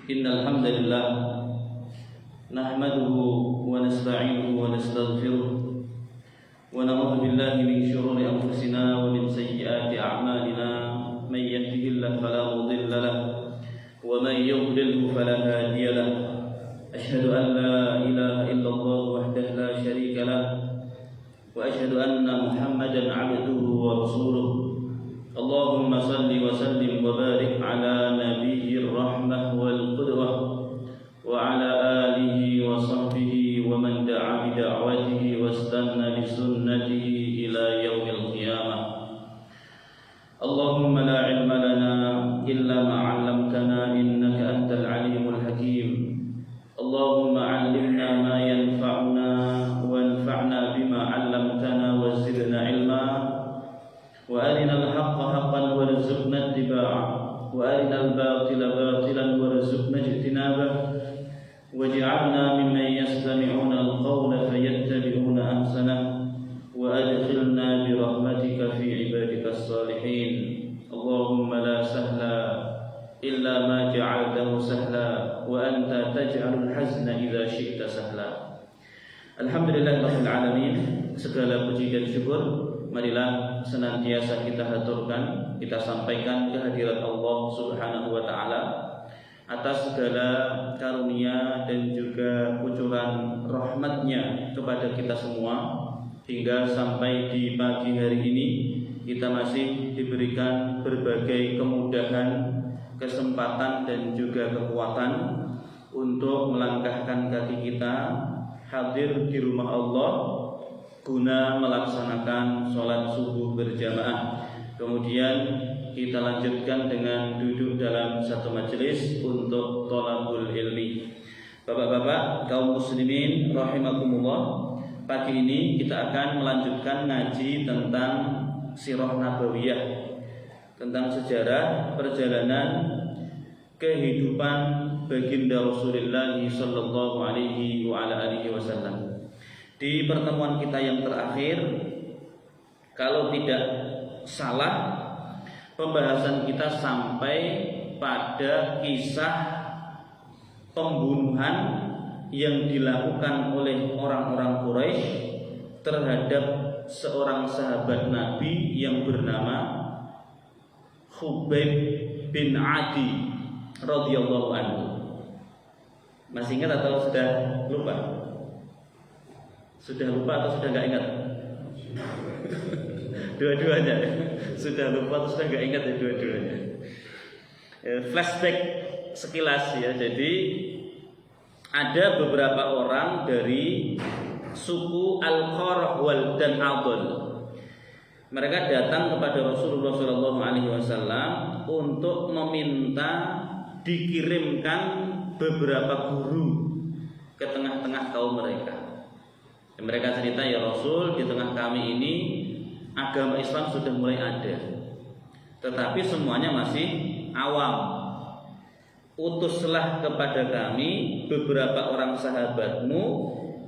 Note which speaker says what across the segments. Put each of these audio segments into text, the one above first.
Speaker 1: Innal hamdalillah nahmaduhu wa nasta'inuhu wa nastaghfiruh wa na'udzu billahi min shururi anfusina wa min sayyiati a'malina man yahdihillahu fala mudilla lahu wa man yudlilhu fala hadiya lahu asyhadu an la ilaha illallah wahdahu la syarika lahu wa asyhadu anna Muhammadan 'abduhu wa rasuluh. Allahumma salli wa sallim wa barik ala nabiyyir rahmah wal qudwah wa ala alihi wa sahbihi wa man da'a bi da'watihi wastanna bi sunnatihi ila yaumil qiyamah. Allahumma la ilma lana illa ma 'allamtana innaka antal alimul hakim. Allahumma 'allimna ma yanfa'una wanfa'na bima 'allamtana wa zidna ilma. وأرنا الحق حقا وارزقنا اتباعه وأرنا الباطل باطلا وارزقنا اجتنابه واجعلنا ممن يستمعون القول فيتبعون أحسنه وأدخلنا برحمتك في عبادك الصالحين. اللهم لا سهل إلا ما جعلته سهلا وأنت تجعل الحزن إذا شئت سهلا. Alhamdulillahirabbil alamin. Segala puji dan syukur marilah senantiasa kita haturkan, kita sampaikan kehadirat Allah Subhanahu wa taala atas segala karunia dan juga kucuran rahmat-Nya kepada kita semua, hingga sampai di pagi hari ini kita masih diberikan berbagai kemudahan, kesempatan dan juga kekuatan untuk melangkahkan kaki kita hadir di rumah Allah guna melaksanakan sholat subuh berjamaah. Kemudian kita lanjutkan dengan duduk dalam satu majelis untuk thalabul ilmi. Bapak-bapak kaum muslimin rahimakumullah, pagi ini kita akan melanjutkan ngaji tentang sirah nabawiyah, tentang sejarah perjalanan kehidupan baginda Rasulullah sallallahu alaihi wa ala alihi wasallam. Di pertemuan kita yang terakhir, kalau tidak salah, pembahasan kita sampai pada kisah pembunuhan yang dilakukan oleh orang-orang Quraisy terhadap seorang sahabat Nabi yang bernama Khubayb bin Adi radhiyallahu anhu. Masih ingat atau sudah lupa? Sudah lupa atau sudah nggak ingat? Dua-duanya. Sudah lupa atau sudah nggak ingat ya dua-duanya? Flashback sekilas ya. Jadi ada beberapa orang dari suku Al-Qarah dan Adl. Mereka datang kepada Rasulullah SAW untuk meminta dikirimkan beberapa guru ke tengah-tengah kaum mereka. Mereka cerita, ya Rasul, di tengah kami ini agama Islam sudah mulai ada, tetapi semuanya masih awam. Utuslah kepada kami beberapa orang sahabatmu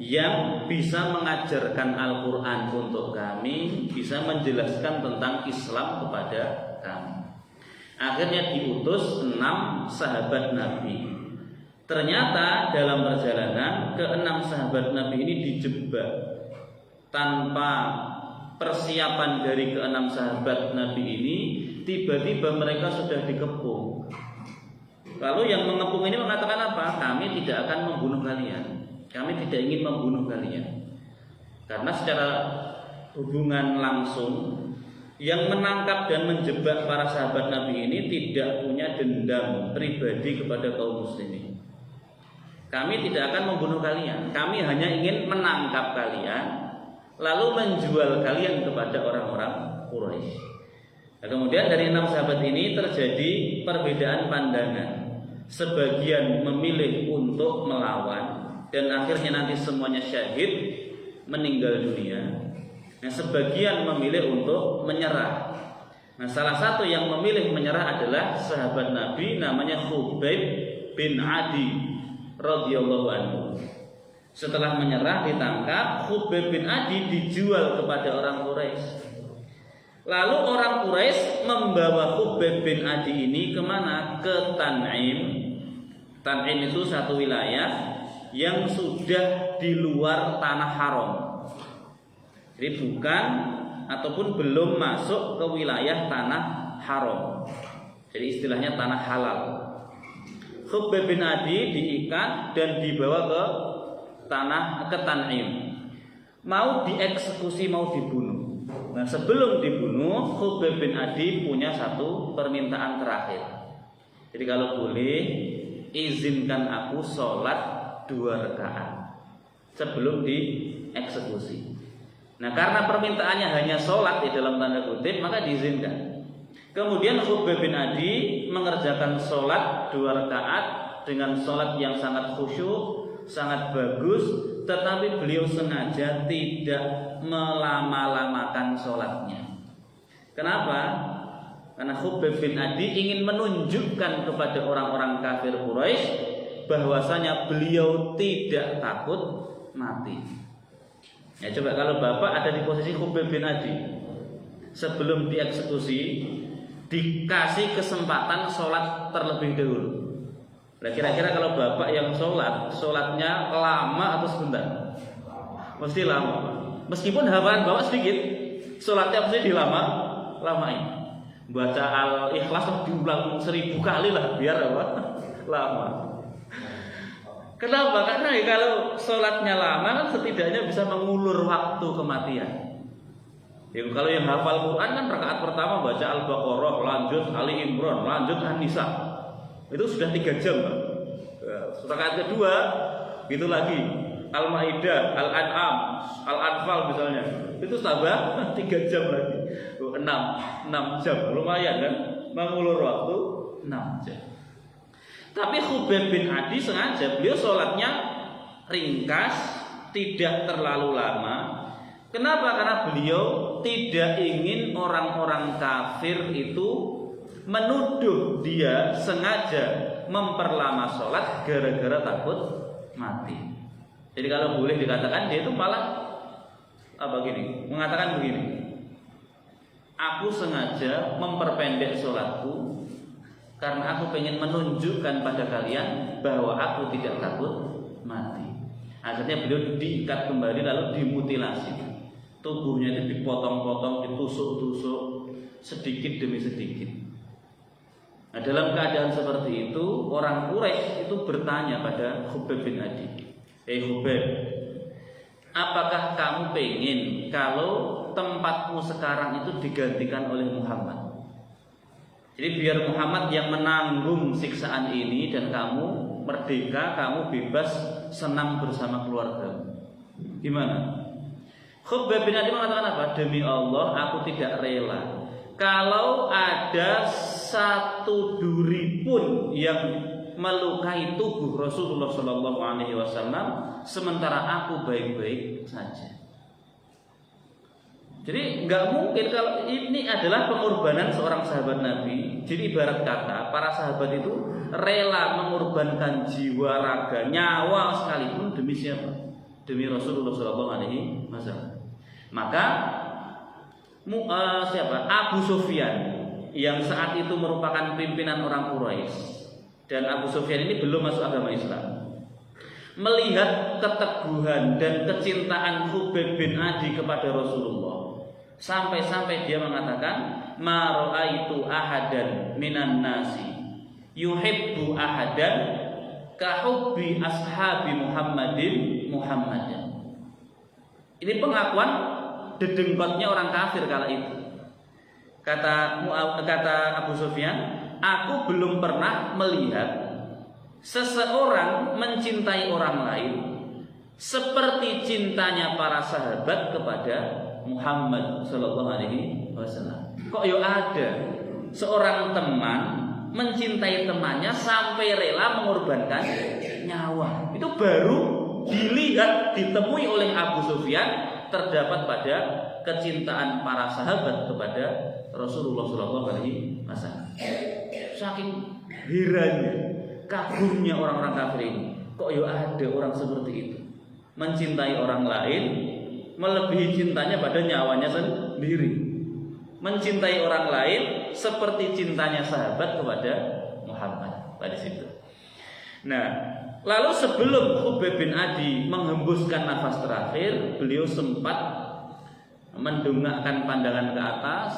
Speaker 1: yang bisa mengajarkan Al-Quran untuk kami, bisa menjelaskan tentang Islam kepada kami. Akhirnya diutus 6 sahabat Nabi. Ternyata dalam perjalanan ke-6 sahabat Nabi ini dijebak. Tanpa persiapan dari ke-6 sahabat Nabi ini, tiba-tiba mereka sudah dikepung. Lalu yang mengepung ini mengatakan apa? Kami tidak akan membunuh kalian. Kami tidak ingin membunuh kalian. Karena secara hubungan langsung, yang menangkap dan menjebak para sahabat Nabi ini tidak punya dendam pribadi kepada kaum muslimin. Kami tidak akan membunuh kalian. Kami hanya ingin menangkap kalian, lalu menjual kalian kepada orang-orang Quraisy. Nah, kemudian dari 6 sahabat ini terjadi perbedaan pandangan. Sebagian memilih untuk melawan dan akhirnya nanti semuanya syahid, meninggal dunia. Nah, sebagian memilih untuk menyerah. Nah, salah satu yang memilih menyerah adalah sahabat Nabi namanya Khubayb bin Adi radhiyallahu anhu. Setelah menyerah ditangkap, Khubayb bin Adi dijual kepada orang Quraisy. Lalu orang Quraisy membawa Khubayb bin Adi ini kemana? Ke Tan'im, Tan'im itu satu wilayah yang sudah di luar tanah haram. Jadi bukan ataupun belum masuk ke wilayah tanah haram. Jadi istilahnya tanah halal. Khubayb bin Adi diikat dan dibawa ke Tan'im. Mau dieksekusi, mau dibunuh. Nah, sebelum dibunuh, Khubayb bin Adi punya satu permintaan terakhir. Jadi kalau boleh, izinkan aku sholat 2 rakaat sebelum dieksekusi. Nah, karena permintaannya hanya sholat di dalam tanda kutip, maka diizinkan. Kemudian Khubayb bin Adi mengerjakan sholat 2 rakaat dengan sholat yang sangat khusyuk, sangat bagus, tetapi beliau sengaja tidak melama-lamakan sholatnya. Kenapa? Karena Khubayb bin Adi ingin menunjukkan kepada orang-orang kafir Quraisy bahwasanya beliau tidak takut mati. Ya, coba kalau Bapak ada di posisi Khubayb bin Adi, sebelum dieksekusi dikasih kesempatan sholat terlebih dahulu. Nah, kira-kira kalau Bapak yang sholatnya lama atau sebentar? Mesti lama. Meskipun hafalan Bapak sedikit, sholatnya pasti lamain. Baca Al-Ikhlas diulang 1000 kali lah biar apa? Lama. Kenapa? Karena kalau sholatnya lama kan setidaknya bisa mengulur waktu kematian. Ya, kalau yang hafal Quran kan rakaat pertama baca Al-Baqarah, lanjut Ali Imran, lanjut An-Nisa. Itu sudah 3 jam. Rakaat kedua gitu lagi. Al-Maidah, Al-An'am, Al-Anfal misalnya. Itu tambah 3 jam lagi. 6 jam. Lumayan kan? Mengulur waktu 6 jam. Tapi Khubayb bin Adi sengaja beliau sholatnya ringkas, tidak terlalu lama. Kenapa? Karena beliau tidak ingin orang-orang kafir itu menuduh dia sengaja memperlama sholat gara-gara takut mati. Jadi kalau boleh dikatakan dia itu malah mengatakan begini, aku sengaja memperpendek sholatku karena aku pengen menunjukkan pada kalian bahwa aku tidak takut mati. Akhirnya beliau diikat kembali lalu dimutilasi. Tubuhnya itu dipotong-potong, ditusuk-tusuk sedikit demi sedikit. Nah, dalam keadaan seperti itu, orang Quraisy itu bertanya pada Khubayb bin Adi, Khubayb, apakah kamu pengen kalau tempatmu sekarang itu digantikan oleh Muhammad? Jadi biar Muhammad yang menanggung siksaan ini dan kamu merdeka, kamu bebas, senang bersama keluargamu. Gimana? Khubayb bin Adi mengatakan apa? Demi Allah, aku tidak rela kalau ada satu duri pun yang melukai tubuh Rasulullah SAW sementara aku baik-baik saja. Jadi nggak mungkin kalau ini adalah pengorbanan seorang sahabat Nabi. Jadi ibarat kata para sahabat itu rela mengorbankan jiwa, raga, nyawa sekalipun demi siapa? Demi Rasulullah SAW. Maka Abu Sufyan yang saat itu merupakan pimpinan orang Quraisy, dan Abu Sufyan ini belum masuk agama Islam, melihat keteguhan dan kecintaan Khubayb bin Adi kepada Rasulullah, sampai-sampai dia mengatakan, ma ra'aitu ahadan minan nasi yuhibbu ahadan ka hubbi ashabi Muhammadin. Ini pengakuan dedengkotnya orang kafir kala itu. Kata Abu Sufyan, aku belum pernah melihat seseorang mencintai orang lain seperti cintanya para sahabat kepada Muhammad sallallahu alaihi wasallam. Kok yo ada seorang teman mencintai temannya sampai rela mengorbankan nyawa. Itu baru dilihat, ditemui oleh Abu Sufyan terdapat pada kecintaan para sahabat kepada Rasulullah sallallahu alaihi wasallam. Saking herannya, kagumnya orang-orang kafir ini, kok yo ada orang seperti itu, mencintai orang lain melebihi cintanya pada nyawanya sendiri, mencintai orang lain seperti cintanya sahabat kepada Muhammad. Pada situ. Nah, lalu sebelum Khubayb bin Adi menghembuskan nafas terakhir, beliau sempat mendongakkan pandangan ke atas.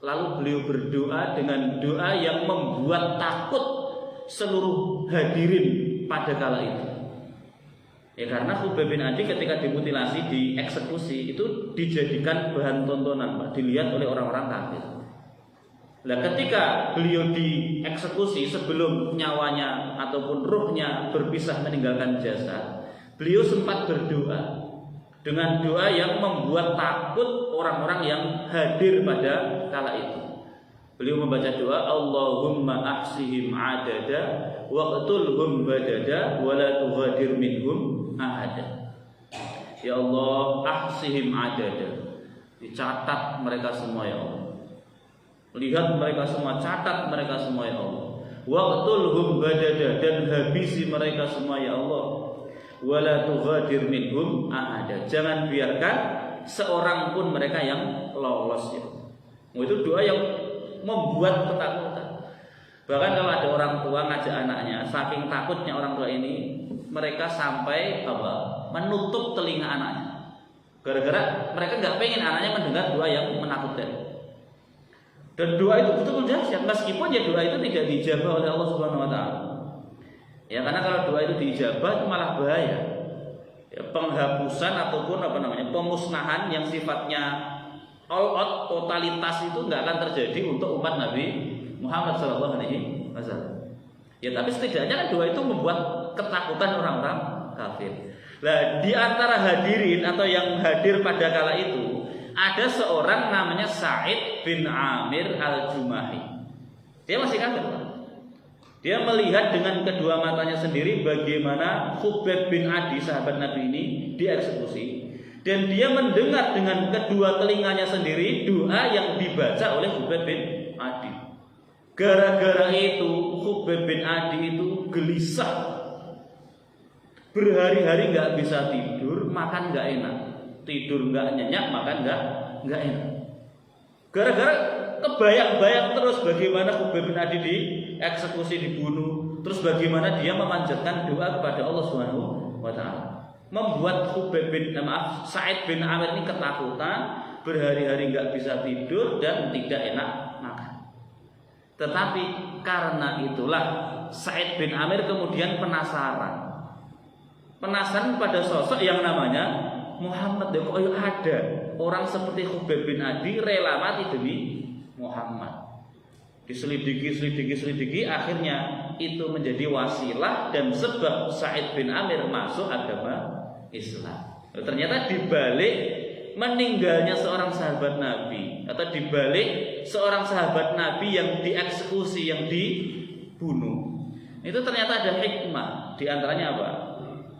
Speaker 1: Lalu beliau berdoa dengan doa yang membuat takut seluruh hadirin pada kala itu. Ya, karena Khubayb bin Adi ketika dimutilasi, dieksekusi, itu dijadikan bahan tontonan, Pak, dilihat oleh orang-orang kafir. Nah, ketika beliau dieksekusi sebelum nyawanya ataupun ruhnya berpisah meninggalkan jasad, beliau sempat berdoa dengan doa yang membuat takut orang-orang yang hadir pada kala itu. Beliau membaca doa, Allahumma ahsihim adada waqtulhum badada wala tughadir minhum ahada. Ya Allah, ahsihim adada, dicatat mereka semua ya Allah. Lihat mereka semua, catat mereka semua ya Allah. Waqtulhum badada, dan habisi mereka semua ya Allah. Wala tughadir minhum ahada, jangan biarkan seorang pun mereka yang lolos ya. Itu doa yang membuat ketakutan. Bahkan kalau ada orang tua ngajak anaknya, saking takutnya orang tua ini, mereka sampai menutup telinga anaknya. Gara-gara mereka nggak pengen anaknya mendengar doa yang menakutkan. Dan doa itu betul-betul dahsyat, meskipun ya doa itu tidak dijabah oleh Allah Subhanahu wa taala. Ya, karena kalau doa itu diijabah itu malah bahaya. Ya, penghapusan ataupun pemusnahan yang sifatnya all out, totalitas itu nggak akan terjadi untuk umat Nabi Muhammad SAW. Ya, tapi setidaknya kan doa itu membuat ketakutan orang-orang kafir. Nah, di antara hadirin atau yang hadir pada kala itu ada seorang namanya Sa'id bin Amir al-Jumahi. Dia masih kafir. Dia melihat dengan kedua matanya sendiri bagaimana Khubayb bin Adi, sahabat Nabi ini, dieksekusi. Dan dia mendengar dengan kedua telinganya sendiri doa yang dibaca oleh Khubayb bin Adi. Gara-gara itu Khubayb bin Adi itu gelisah. Berhari-hari gak bisa tidur, makan gak enak. Tidur gak nyenyak, makan gak enak. Gara-gara kebayang-bayang terus bagaimana Khubayb bin Adi dieksekusi, dibunuh, terus bagaimana dia memanjatkan doa kepada Allah Subhanahu wa taala. Membuat Sa'id bin Amir ini ketakutan, berhari-hari nggak bisa tidur dan tidak enak makan. Tetapi karena itulah Sa'id bin Amir kemudian penasaran pada sosok yang namanya Muhammad. Kok ada orang seperti Khubayb bin Adi rela mati demi Muhammad. Diselidiki, akhirnya itu menjadi wasilah dan sebab Sa'id bin Amir masuk agama Islam. Ternyata dibalik meninggalnya seorang sahabat Nabi atau dibalik seorang sahabat Nabi yang dieksekusi, yang dibunuh, itu ternyata ada hikmah. Di antaranya apa?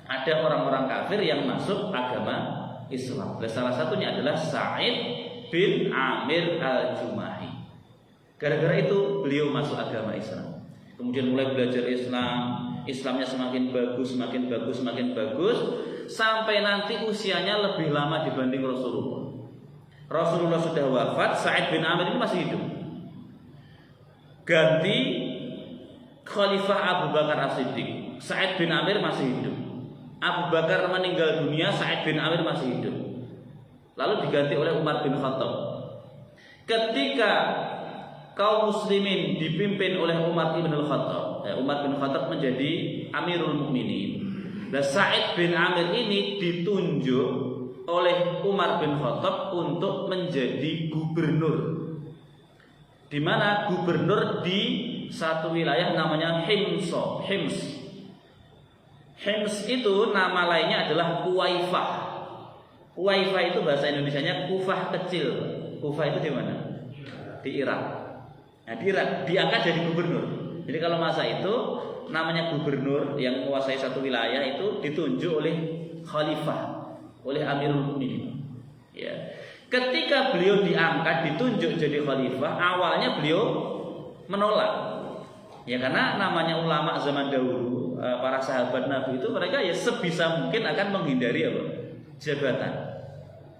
Speaker 1: Ada orang-orang kafir yang masuk agama Islam. Salah satunya adalah Sa'id bin Amir al-Jumahi. Gara-gara itu beliau masuk agama Islam. Kemudian mulai belajar Islam. Islamnya semakin bagus, sampai nanti usianya lebih lama dibanding Rasulullah. Rasulullah sudah wafat, Sa'id bin Amir ini masih hidup. Ganti Khalifah Abu Bakar As-Siddiq, Sa'id bin Amir masih hidup. Abu Bakar meninggal dunia, Sa'id bin Amir masih hidup. Lalu diganti oleh Umar bin Khattab. Ketika kaum muslimin dipimpin oleh Umar bin Khattab, Umar bin Khattab menjadi Amirul Mukminin. Dan Sa'id bin Amir ini ditunjuk oleh Umar bin Khattab untuk menjadi gubernur. Di mana gubernur di satu wilayah namanya Hims. Hims itu nama lainnya adalah Kuwaifah. Kuwaifah itu bahasa Indonesianya Kufah kecil. Kufah itu di mana? Di Irak. Nah, di Irak diangkat jadi gubernur. Jadi kalau masa itu namanya gubernur yang menguasai satu wilayah itu ditunjuk oleh khalifah, oleh Amirul Mukminin. Ya. Ketika beliau diangkat, ditunjuk jadi khalifah, awalnya beliau menolak. Ya, karena namanya ulama zaman dahulu, para sahabat Nabi itu mereka ya sebisa mungkin akan menghindari jabatan.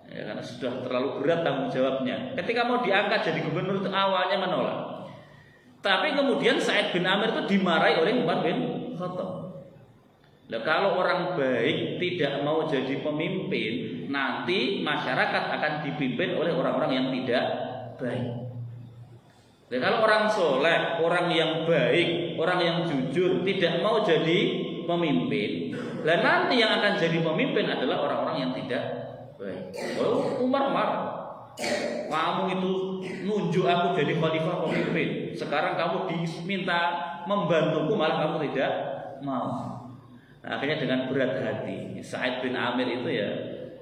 Speaker 1: Ya, karena sudah terlalu berat tanggung jawabnya. Ketika mau diangkat jadi gubernur itu awalnya menolak. Tapi kemudian Sa'id bin Amir itu dimarahi oleh Umar bin Khattab. Nah, kalau orang baik tidak mau jadi pemimpin, nanti masyarakat akan dipimpin oleh orang-orang yang tidak baik. Nah, kalau orang soleh, orang yang baik, orang yang jujur tidak mau jadi pemimpin, dan nanti yang akan jadi pemimpin adalah orang-orang yang tidak baik. Oh, Umar marah. Kamu itu nunjuk aku jadi khalifah pemimpin. Sekarang kamu diminta membantuku, malah kamu tidak mau. Nah, akhirnya dengan berat hati Sa'id bin Amir itu ya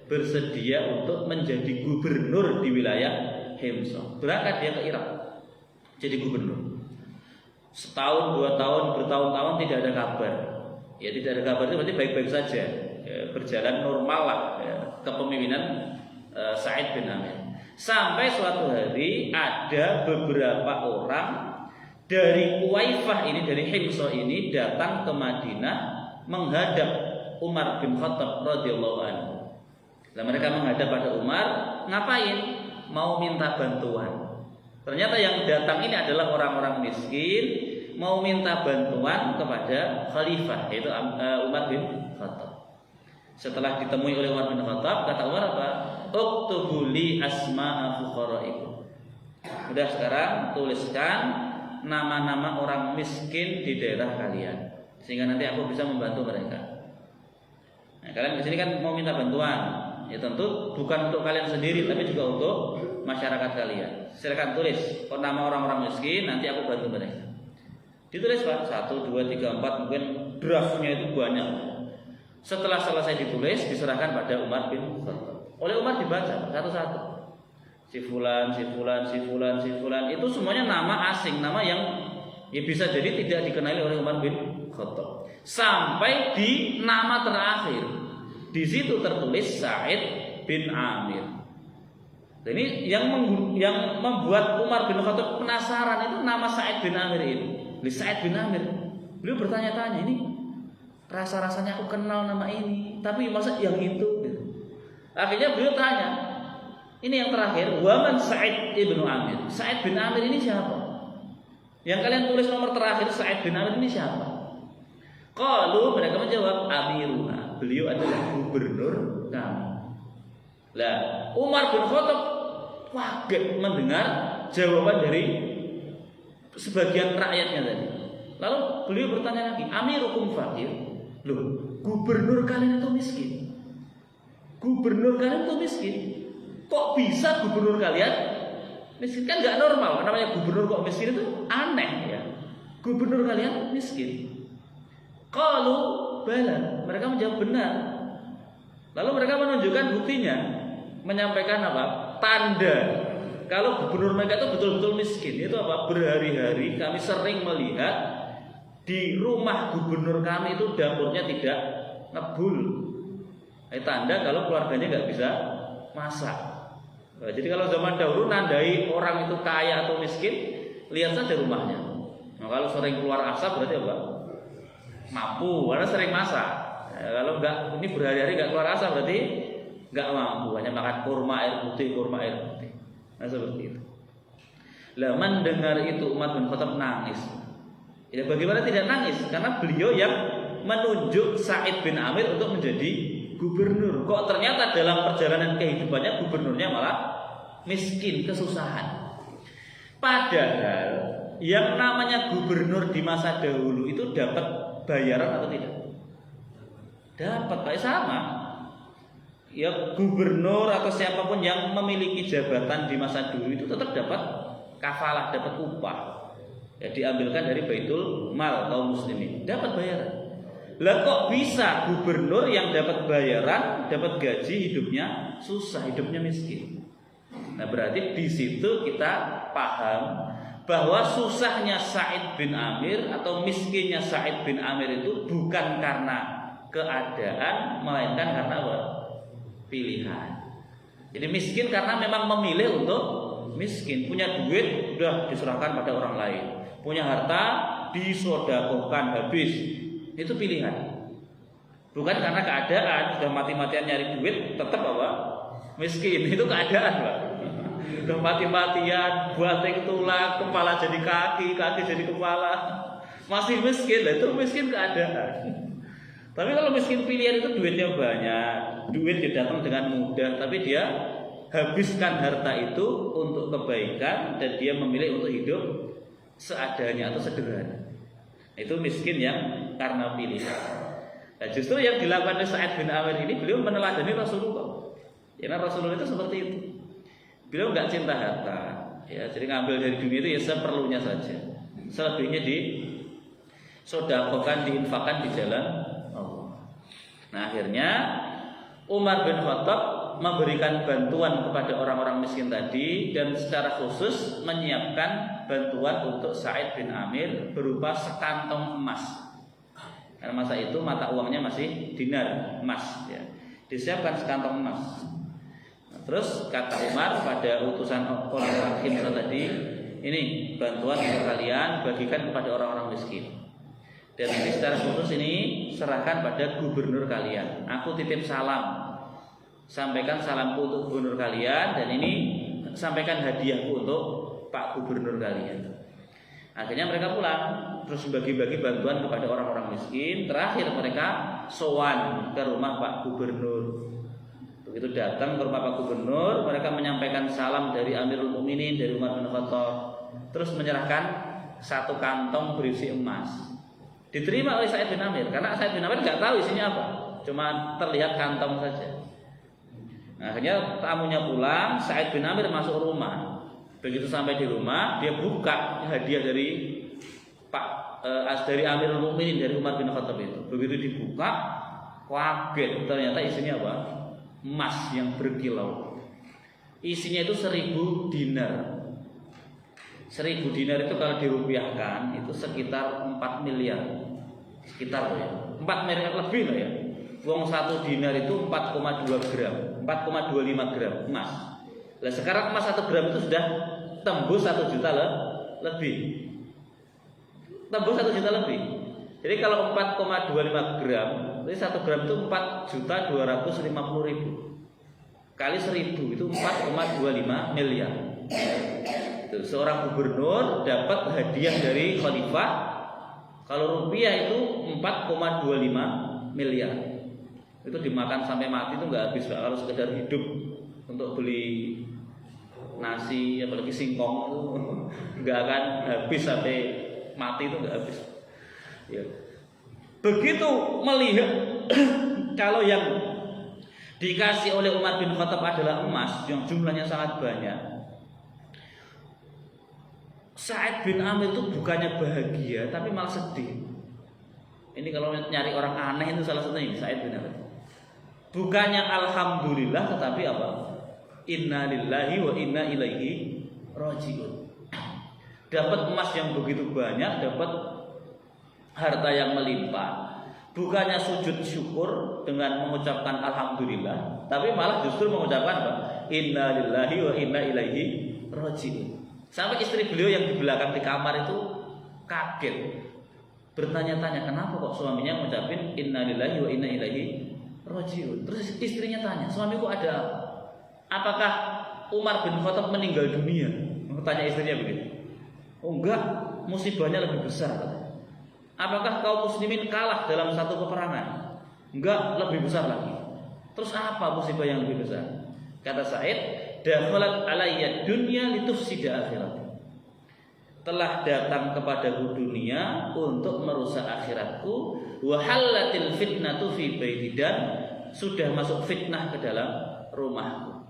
Speaker 1: bersedia untuk menjadi gubernur di wilayah Himsah. Berangkat dia ke Irak jadi gubernur. Setahun, 2 tahun, bertahun-tahun tidak ada kabar. Ya tidak ada kabar itu berarti baik-baik saja. Ya, berjalan normal lah ya, kepemimpinan Sa'id bin Amir. Sampai suatu hari ada beberapa orang dari Kuwaifah ini, dari Himsah ini datang ke Madinah menghadap Umar bin Khattab radhiyallahu anhu. Nah, mereka menghadap pada Umar, ngapain? Mau minta bantuan. Ternyata yang datang ini adalah orang-orang miskin, mau minta bantuan kepada khalifah, yaitu Umar bin Khattab. Setelah ditemui oleh Umar bin Khattab, kata Umar apa? Uktubu li asma'a fuqara'ikum. Sudah, sekarang tuliskan nama-nama orang miskin di daerah kalian, sehingga nanti aku bisa membantu mereka. Nah, kalian di sini kan mau minta bantuan, ya tentu bukan untuk kalian sendiri, tapi juga untuk masyarakat kalian. Silakan tulis nama orang-orang miskin, nanti aku bantu mereka. Ditulis Pak, 1, 2, 3, 4, mungkin draftnya itu banyak. Setelah selesai ditulis, diserahkan pada Umar bin Khattab. Oleh Umar dibaca satu-satu. Si fulan, si fulan, si fulan, si fulan, itu semuanya nama asing, nama yang ya bisa jadi tidak dikenali oleh Umar bin Khattab. Sampai di nama terakhir, di situ tertulis Sa'id bin Amir. Dan ini yang membuat Umar bin Khattab penasaran, itu nama Sa'id bin Amir ini. Sa'id bin Amir, beliau bertanya-tanya, ini rasa-rasanya aku kenal nama ini, tapi masa yang itu? Gitu. Akhirnya beliau tanya, ini yang terakhir, waman Sa'id ibnu Amir. Sa'id bin Amir ini siapa? Yang kalian tulis nomor terakhir Sa'id bin Amir ini siapa? Qalu, mereka menjawab, amiruna, beliau adalah gubernur kami. Lah, Umar bin Khattab kaget mendengar jawaban dari sebagian rakyatnya tadi. Lalu beliau bertanya lagi, amirukum fakir? Loh, gubernur kalian itu miskin. Gubernur kalian itu miskin. Kok bisa gubernur kalian miskin? Kan nggak normal. Namanya gubernur kok miskin itu aneh ya. Gubernur kalian miskin. Qalu bala, mereka menjawab benar. Lalu mereka menunjukkan buktinya, menyampaikan apa? Tanda kalau gubernur mereka itu betul-betul miskin. Itu apa? Berhari-hari kami sering melihat di rumah gubernur kami itu dapurnya tidak ngebul. Tanda kalau keluarganya nggak bisa masak. Nah, jadi kalau zaman dahulu nandai orang itu kaya atau miskin, lihat saja rumahnya. Nah, kalau sering keluar asap berarti apa? Mampu, karena sering masak. Nah, kalau nggak, ini berhari-hari nggak keluar asap berarti nggak mampu, hanya makan kurma air putih, kurma air putih. Nah, seperti itu. Lah, mendengar itu Umar bin Khattab nangis. Ya, bagaimana tidak nangis? Karena beliau yang menunjuk Sa'id bin Amir untuk menjadi gubernur. Kok ternyata dalam perjalanan kehidupannya gubernurnya malah miskin, kesusahan. Padahal yang namanya gubernur di masa dahulu itu dapat bayaran atau tidak? Dapat, Pak, sama. Ya, gubernur atau siapapun yang memiliki jabatan di masa dulu itu tetap dapat kafalah, dapat upah. Ya, diambilkan dari Baitul Mal kaum muslimin, dapat bayaran. Lah kok bisa gubernur yang dapat bayaran, dapat gaji, hidupnya susah, hidupnya miskin? Nah, berarti di situ kita paham bahwa susahnya Sa'id bin Amir atau miskinnya Sa'id bin Amir itu bukan karena keadaan, melainkan karena apa? Pilihan. Jadi miskin karena memang memilih untuk miskin. Punya duit sudah diserahkan pada orang lain, punya harta disodakohkan habis. Itu pilihan. Bukan karena keadaan sudah mati-matian nyari duit tetap apa? Miskin. Itu keadaan, Pak. Sudah mati-matian, banting tulang, kepala jadi kaki, kaki jadi kepala. Masih miskin, itu miskin keadaan. Tapi kalau miskin pilihan itu duitnya banyak, duit dia datang dengan mudah, tapi dia habiskan harta itu untuk kebaikan dan dia memilih untuk hidup seadanya atau sederhana. Itu miskin yang karena pilihan. Nah, justru yang dilakukan oleh Sa'id bin Amir ini, beliau meneladani Rasulullah. Karena Rasulullah itu seperti itu. Beliau nggak cinta harta, ya, jadi ngambil dari dunia itu ya seperlunya saja. Selebihnya disedekahkan, diinfakkan di jalan Allah. Nah, akhirnya Umar bin Khattab memberikan bantuan kepada orang-orang miskin tadi dan secara khusus menyiapkan bantuan untuk Sa'id bin Amir berupa sekantong emas. Karena masa itu mata uangnya masih dinar emas, ya. Disiapkan sekantong emas. Terus kata Umar pada utusan orang-orang Himsa tadi, ini bantuan untuk kalian bagikan kepada orang-orang miskin. Dan ini secara khusus ini serahkan pada gubernur kalian. Aku titip salam, sampaikan salamku untuk gubernur kalian, dan ini sampaikan hadiahku untuk Pak Gubernur kalian. Akhirnya mereka pulang, terus bagi-bagi bantuan kepada orang-orang miskin. Terakhir mereka sowan ke rumah Pak Gubernur. Begitu datang ke rumah Pak Gubernur, mereka menyampaikan salam dari Amirul Mukminin, dari Umar bin Khattab, terus menyerahkan satu kantong berisi emas. Diterima oleh Sa'id bin Amir, karena Sa'id bin Amir nggak tahu isinya apa, cuma terlihat kantong saja. Nah, akhirnya tamunya pulang, Sa'id bin Amir masuk rumah. Begitu sampai di rumah, dia buka hadiah dari dari Amirul Mukminin, dari Umar bin Khattab itu. Begitu dibuka, kaget, ternyata isinya apa? Emas yang berkilau. Isinya itu 1000 dinar. 1000 dinar itu kalau dirupiahkan itu sekitar 4 miliar. Sekitar ya. 4 miliar lebih lah ya. Uang 1 dinar itu 4,2 gram, 4,25 gram emas. Nah, sekarang emas 1 gram itu sudah tembus 1 juta lebih. Tembus 1 juta lebih. Jadi kalau 4,25 gram, jadi 1 gram itu 4.250.000 kali 1000 itu 4,25 miliar. Itu seorang gubernur dapat hadiah dari khalifah. Kalau rupiah itu 4,25 miliar. Itu dimakan sampai mati itu nggak habis. Kalau sekedar hidup untuk beli nasi, apalagi singkong itu nggak akan habis sampai mati, itu nggak habis. Ya. Begitu melihat kalau yang dikasih oleh Umar bin Khattab adalah emas yang jumlahnya sangat banyak, Sa'id bin Amir itu bukannya bahagia tapi malah sedih. Ini kalau nyari orang aneh itu salah satunya Sa'id bin Amir. Bukannya alhamdulillah tetapi apa? Inna lillahi wa inna ilaihi rajiun. Dapat emas yang begitu banyak, dapat harta yang melimpah, bukannya sujud syukur dengan mengucapkan alhamdulillah, tapi malah justru mengucapkan apa? Inna lillahi wa inna ilaihi rajiun. Sampai istri beliau yang di belakang di kamar itu kaget, bertanya-tanya kenapa kok suaminya mengucapin inna lillahi wa inna ilaihi rajiun. Terus istrinya tanya, suamiku ada apa? Apakah Umar bin Khattab meninggal dunia? Tanya istrinya begitu. Oh enggak, musibahnya lebih besar. Apakah kaum muslimin kalah dalam satu peperangan? Enggak, lebih besar lagi. Terus apa musibah yang lebih besar? Kata Sa'id, dakhalat alayya dunya litufsida akhirat. Telah datang kepadaku dunia untuk merusak akhiratku, wa halatil fitnatu fi baiti, dan sudah masuk fitnah ke dalam rumahku.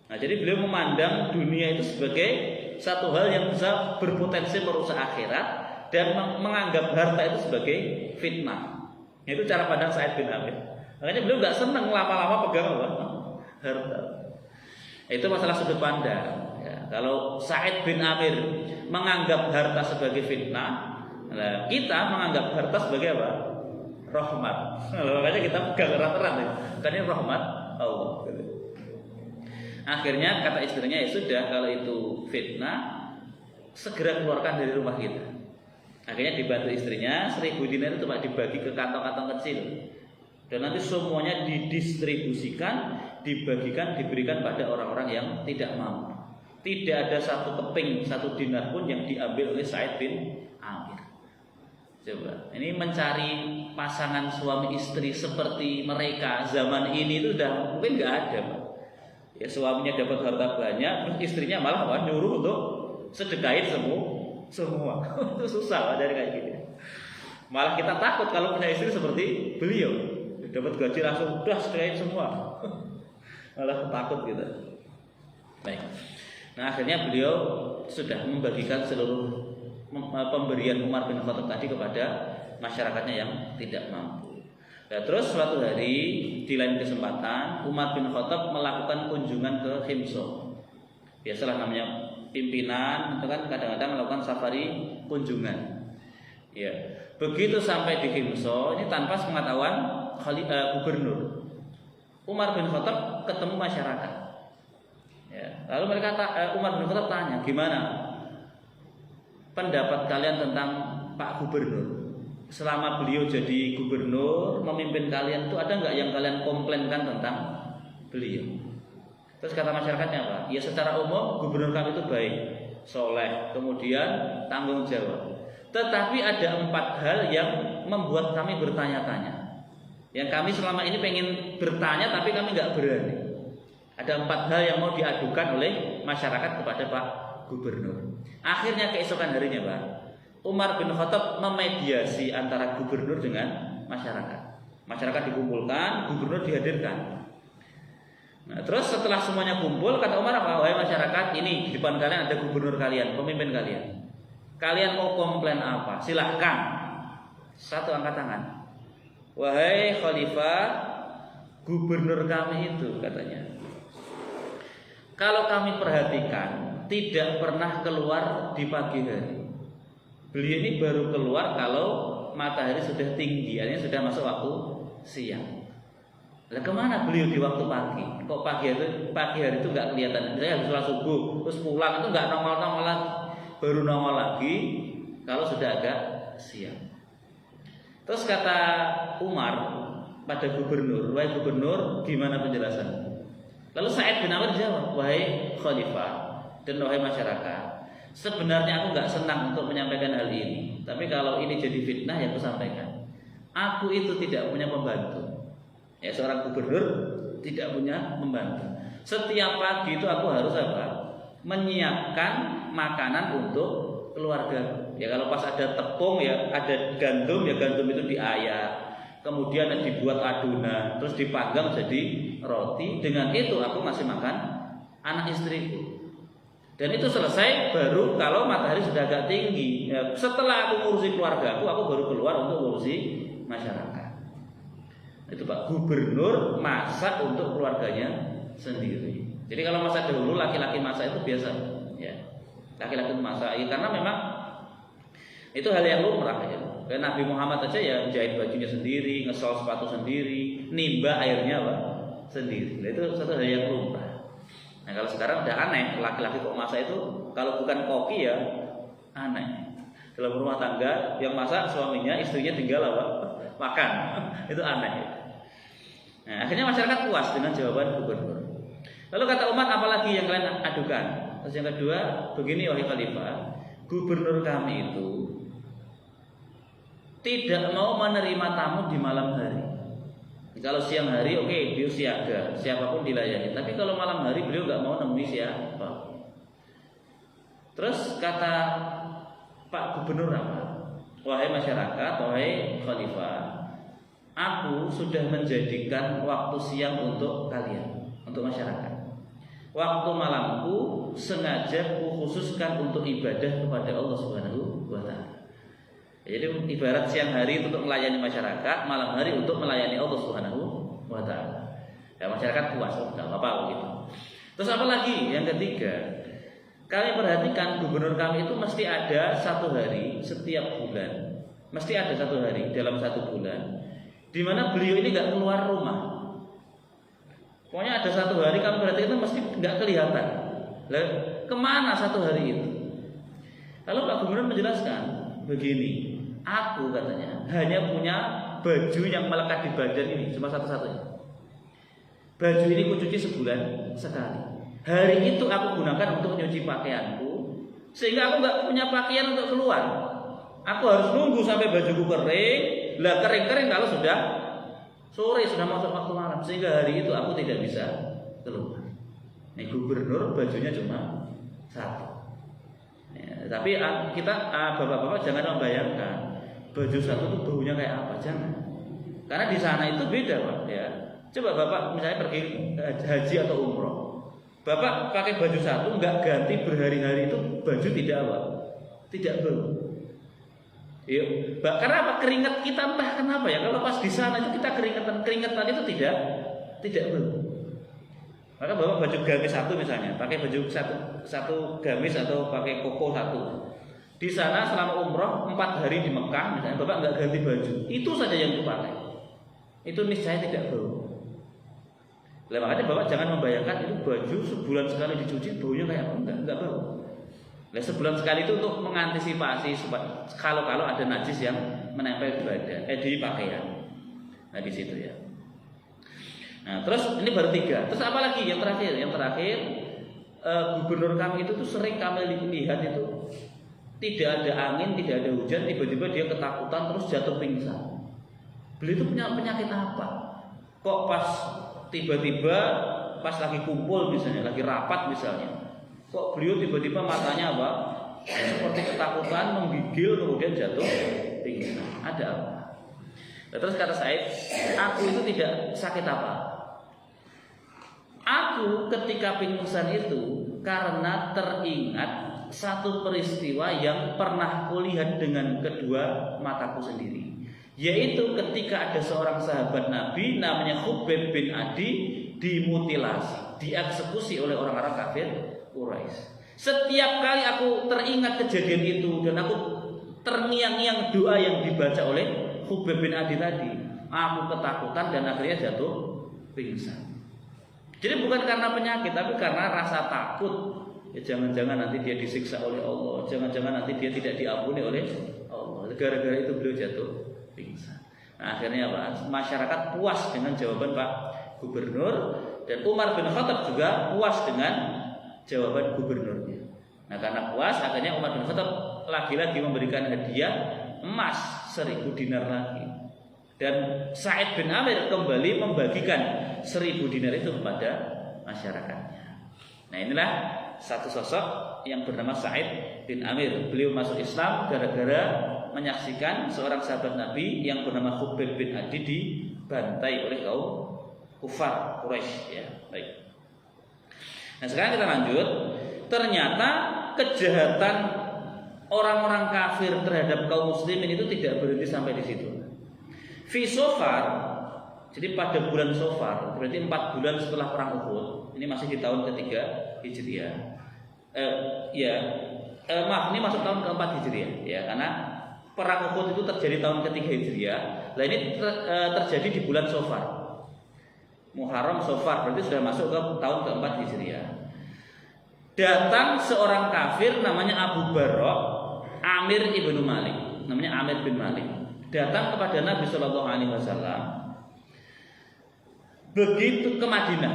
Speaker 1: Nah, jadi beliau memandang dunia itu sebagai satu hal yang bisa berpotensi merusak akhirat dan menganggap harta itu sebagai fitnah. Itu cara pandang Sa'id bin Amir. Makanya beliau nggak senang lama-lama pegang apa? Harta. Itu masalah sudut pandang. Ya, kalau Sa'id bin Amir menganggap harta sebagai fitnah, nah kita menganggap harta sebagai apa? Rahmat. Makanya kita pegang erat-erat ya. Karena ini rahmat Allah. Akhirnya kata istrinya, ya sudah, kalau itu fitnah, segera keluarkan dari rumah kita. Akhirnya dibantu istrinya, 1000 dinar itu cuma dibagi ke kantong-kantong kecil, dan nanti semuanya didistribusikan, dibagikan, diberikan pada orang-orang yang tidak mampu. Tidak ada satu keping, satu dinar pun yang diambil oleh Sa'id bin Amir. Coba, ini mencari pasangan suami istri seperti mereka zaman ini itu udah mungkin nggak ada, Pak. Ya suaminya dapat harta banyak, terus istrinya malah nyuruh untuk sedekahin semua. Itu susah Pak, dari kayak gini. Malah kita takut kalau punya istri seperti beliau, dapat gaji langsung udah sedekahin semua. Malah takut gitu. Baik. Nah akhirnya beliau sudah membagikan seluruh pemberian Umar bin Khattab tadi kepada masyarakatnya yang tidak mampu. Nah, terus suatu hari di lain kesempatan Umar bin Khattab melakukan kunjungan ke Himso. Biasalah namanya pimpinan itu kan kadang-kadang melakukan safari kunjungan. Ya, begitu sampai di Himso ini tanpa sepengetahuan gubernur, Umar bin Khattab ketemu masyarakat. Ya, lalu Umar bin Khattab tanya, gimana pendapat kalian tentang Pak Gubernur? Selama beliau jadi gubernur, memimpin kalian itu ada nggak yang kalian komplainkan tentang beliau? Terus kata masyarakatnya apa? Ya secara umum gubernur kami itu baik, soleh, kemudian tanggung jawab. Tetapi ada 4 hal yang membuat kami bertanya-tanya. Yang kami selama ini pengen bertanya tapi kami nggak berani. Ada 4 hal yang mau diadukan oleh masyarakat kepada Pak Gubernur. Akhirnya keesokan harinya Pak, Umar bin Khattab memediasi antara gubernur dengan masyarakat. Masyarakat dikumpulkan, gubernur dihadirkan. Nah, terus setelah semuanya kumpul, kata Umar apa? Wahai masyarakat, ini di depan kalian ada gubernur kalian, pemimpin kalian. Kalian mau komplain apa? Silahkan. Satu angkat tangan. Wahai khalifah, gubernur kami itu katanya, kalau kami perhatikan tidak pernah keluar di pagi hari. Beliau ini baru keluar kalau matahari sudah tinggi, artinya sudah masuk waktu siang. Lah kemana beliau di waktu pagi? Kok pagi hari itu nggak kelihatan? Saya habis sholat subuh terus pulang itu nggak nongol lagi, baru nongol lagi kalau sudah agak siang. Terus kata Umar pada gubernur, wahai gubernur, gimana penjelasan? Lalu Sa'id bin Amir jawab, wahai khalifah dan wahai masyarakat, sebenarnya aku nggak senang untuk menyampaikan hal ini, tapi kalau ini jadi fitnah ya aku sampaikan. Aku itu tidak punya pembantu. Ya seorang gubernur tidak punya pembantu. Setiap pagi itu aku harus apa? Menyiapkan makanan untuk keluarga. Ya kalau pas ada tepung ya ada gandum, ya gandum itu diayak. Kemudian dibuat adonan, terus dipanggang jadi roti. Dengan itu aku masih makan anak istriku. Dan itu selesai baru kalau matahari sudah agak tinggi. Ya, setelah aku ngurusi keluarga aku baru keluar untuk ngurusi masyarakat. Itu Pak Gubernur masak untuk keluarganya sendiri. Jadi kalau masa dahulu laki-laki masak itu biasa, ya. Laki-laki masak, ya, karena memang itu hal yang lumrah ya. Kayak Nabi Muhammad aja ya jahit bajunya sendiri, ngesol sepatu sendiri, nimba airnya Pak sendiri. Nah, itu satu hal yang lumrah. Nah kalau sekarang udah aneh, laki-laki kok masak itu kalau bukan koki ya aneh. Dalam rumah tangga yang masak suaminya, istrinya tinggal apa? Makan. Itu aneh. Nah, akhirnya masyarakat puas dengan jawaban gubernur. Lalu kata Umar, apalagi yang kalian adukan? Terus yang kedua, begini wahai khalifah, gubernur kami itu tidak mau menerima tamu di malam hari. Kalau siang hari oke, beliau siaga, siapapun dilayani. Tapi kalau malam hari beliau nggak mau nemui siapa. Terus kata Pak Gubernur apa? Wahai masyarakat, wahai khalifah, aku sudah menjadikan waktu siang untuk kalian, untuk masyarakat. Waktu malamku sengaja kukhususkan untuk ibadah kepada Allah Subhanahu wa Ta'ala. Jadi ibarat siang hari untuk melayani masyarakat, malam hari untuk melayani Allah Subhanahu wa Ta'ala. Ya, masyarakat puas, enggak apa-apa begitu. Terus apa lagi? Yang ketiga, kami perhatikan gubernur kami itu mesti ada 1 hari setiap bulan. Mesti ada 1 hari dalam 1 bulan di mana beliau ini enggak keluar rumah. Pokoknya ada 1 hari kami perhatikan itu mesti enggak kelihatan. Lah, kemana 1 hari itu? Lalu Pak Gubernur menjelaskan, begini. Aku katanya hanya punya baju yang melekat di badan ini cuma satu-satunya. Baju ini kucuci sebulan sekali. Hari itu aku gunakan untuk nyuci pakaianku, sehingga aku nggak punya pakaian untuk keluar. Aku harus nunggu sampai bajuku kering. Lah kering-kering kalau sudah sore, sudah masuk waktu malam, sehingga hari itu aku tidak bisa keluar. Nih gubernur bajunya cuma satu. Ya, tapi kita bapak-bapak jangan membayangkan baju satu itu baunya kayak apa, jangan. Karena di sana itu beda, Pak. Ya, coba bapak misalnya pergi haji atau umroh. Bapak pakai baju satu, nggak ganti berhari-hari itu baju tidak apa? Tidak bau. Yuk, karena apa? Keringat kita entah kenapa ya. Kalau pas di sana itu kita keringetan itu tidak bau. Maka bapak baju gamis satu misalnya, pakai baju satu gamis atau pakai koko satu. Di sana selama umroh 4 hari di Mekah, misalnya bapak nggak ganti baju, itu saja yang dipakai. Itu niscaya tidak bau. Lah makanya bapak jangan membayangkan itu baju sebulan sekali dicuci baunya kayak apa, enggak bau. Lah sebulan sekali itu untuk mengantisipasi supaya kalau ada najis yang menempel di badan, di pakaian. Nah di situ ya. Nah terus ini baru 3. Terus apa lagi yang terakhir? Yang terakhir gubernur kami itu tuh sering kami lihat itu tidak ada angin, tidak ada hujan, tiba-tiba dia ketakutan terus jatuh pingsan. Beliau itu punya penyakit apa? Kok pas tiba-tiba pas lagi kumpul misalnya, lagi rapat misalnya, kok beliau tiba-tiba matanya apa? Seperti ketakutan, menggigil, kemudian jatuh pingsan. Ada apa? Nah, terus kata Said, aku itu tidak sakit apa? Aku ketika pingsan itu karena teringat satu peristiwa yang pernah kulihat dengan kedua mataku sendiri. Yaitu ketika ada seorang sahabat Nabi namanya Khubayb bin Adi dimutilasi, dieksekusi oleh orang-orang kafir Quraisy. Setiap kali aku teringat kejadian itu dan aku terngiang-ngiang doa yang dibaca oleh Khubayb bin Adi tadi, aku ketakutan dan akhirnya jatuh pingsan. Jadi bukan karena penyakit, tapi karena rasa takut. Ya, jangan-jangan nanti dia disiksa oleh Allah, jangan-jangan nanti dia tidak diampuni oleh Allah. Gara-gara itu beliau jatuh pingsan. Nah, akhirnya apa? Masyarakat puas dengan jawaban Pak Gubernur, dan Umar bin Khattab juga puas dengan jawaban gubernurnya. Nah, karena puas, akhirnya Umar bin Khattab lagi-lagi memberikan hadiah emas 1000 dinar lagi. Dan Sa'id bin Amir kembali membagikan 1000 dinar itu kepada masyarakatnya. Nah, inilah satu sosok yang bernama Sa'id bin Amir. Beliau masuk Islam gara-gara menyaksikan seorang sahabat Nabi yang bernama Khubayb bin Adi dibantai oleh kaum kufar Quraisy. Ya, baik. Nah, sekarang kita lanjut. Ternyata kejahatan orang-orang kafir terhadap kaum muslimin itu tidak berhenti sampai di situ. Fi Sofar, jadi pada bulan Sofar, berarti 4 bulan setelah perang Uhud. Ini masih di tahun ketiga Hijriah. Maaf, ini masuk tahun keempat Hijriah, ya, karena perang Uhud itu terjadi tahun ketiga Hijriah. Nah, ini terjadi di bulan Sofar, Muharram Sofar, berarti sudah masuk ke tahun keempat Hijriah. Datang seorang kafir namanya Abu Barok Amir ibnu Malik, namanya Amir bin Malik. Datang kepada Nabi Shallallahu Alaihi Wasallam. Begitu ke Madinah.